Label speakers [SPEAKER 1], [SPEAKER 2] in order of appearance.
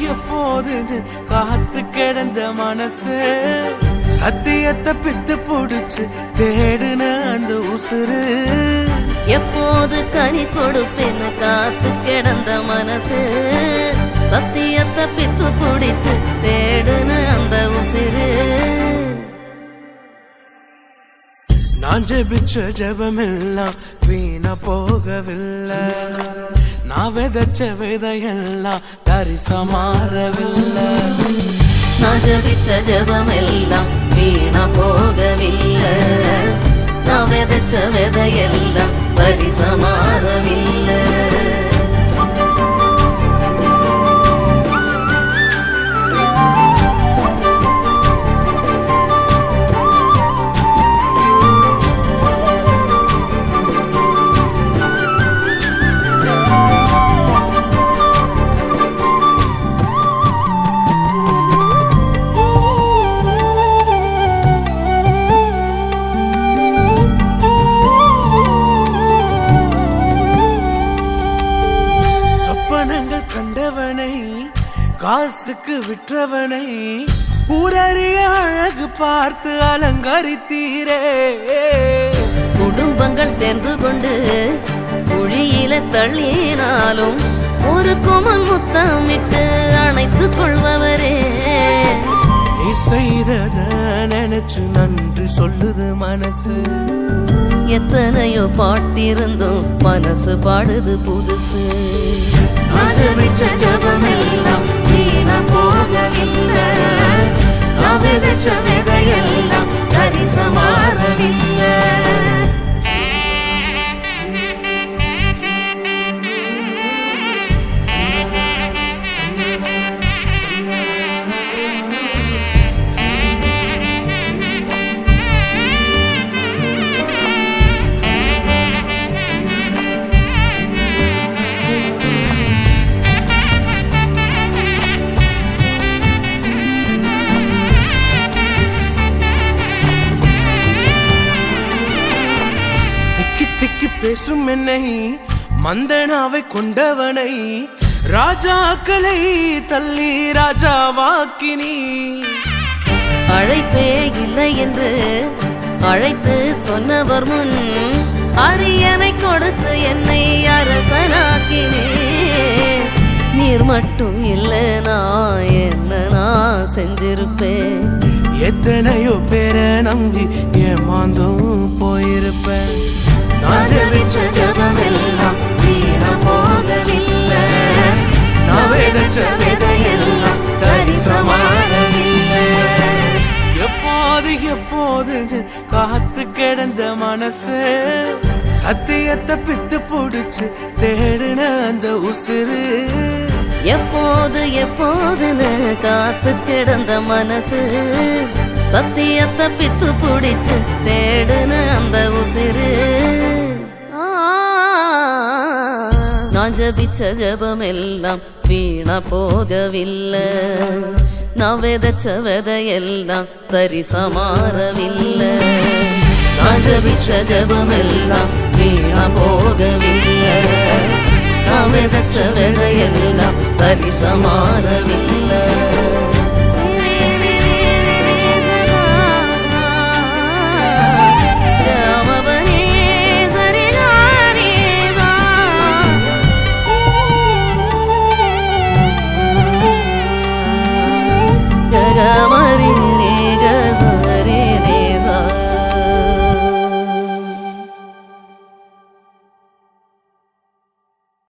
[SPEAKER 1] எப்போது காத்து கிடந்த மனசு சத்தியத்தை பித்து புடிச்சு தேடுன அந்த உசுறு
[SPEAKER 2] எப்போது கனி கொடுப்பேன்னு காத்து கிடந்த மனசு சத்தியத்தை பித்து புடிச்சு தேடுன அந்த உசுறு
[SPEAKER 1] நான் ஜெபிச்ச ஜெபமெல்லாம் வீணா போகவில்லை நான் விதைச்ச விதையெல்லாம் தரிசா மாறவில்லை
[SPEAKER 2] நான் ஜெபிச்ச ஜெபமெல்லாம் வீணா போகவில்லை நான் விதைச்ச விதையெல்லாம் தரிசா மாறவில்லை
[SPEAKER 1] கண்டவனை காசுக்கு விற்றவனை ஊரறிய அழகு பார்த்து அலங்கரித்தீரே
[SPEAKER 2] குடும்பங்கள் சேர்ந்து கொண்டு குழியில தள்ளினாலும் ஒரு குமன் முத்தமிட்டு அணைத்துக் கொள்பவரே
[SPEAKER 1] நீ செய்தத நினைச்சு நன்றி சொல்லுது மனசு
[SPEAKER 2] எத்தனையோ பாட்டிருந்தும் மனசு பாடுது புதுசு நான் ஜெபிச்ச ஜெபமெல்லாம் வீணா போகவில்லை நான் விதைச்ச விதையெல்லாம் தரிசா மாறவில்லை
[SPEAKER 1] பேசும் என்னை மந்தனாவை கொண்டவனை ராஜாக்களை தள்ளி ராஜாவாக்கினி
[SPEAKER 2] அழைப்பே இல்லை என்று அழைத்து சொன்னவர் முன் அரியணை கொடுத்து என்னை அரசனாக்கினே நீர் மட்டும் இல்லைனா என்ன நான் செஞ்சிருப்பேன்
[SPEAKER 1] எத்தனையோ பேரை நம்பி ஏமாந்தும் போயிருப்பேன்
[SPEAKER 2] நான் ஜெபிச்ச ஜெபமெல்லாம் வீணா போகவில்லை நான் விதைச்ச விதையெல்லாம் தரிசா மாறவில்லை
[SPEAKER 1] எப்போது காத்து கிடந்த மனசு சத்தியத்தை பித்து புடிச்சு தேடுன அந்த உசுறு
[SPEAKER 2] எப்போதுன்னு காத்து கிடந்த மனசு சத்தியத்தை பித்து புடிச்சு தேடுன அந்த உசிறு நான் ஜெபிச்ச ஜெபமெல்லாம் வீணா போகவில்லை நான் விதைச்ச விதையெல்லாம் தரிசா மாறவில்லை நான் ஜெபிச்ச ஜெபமெல்லாம் வீணா போகவில்லை நான் விதைச்ச விதையெல்லாம் தரிசா மாறவில்லை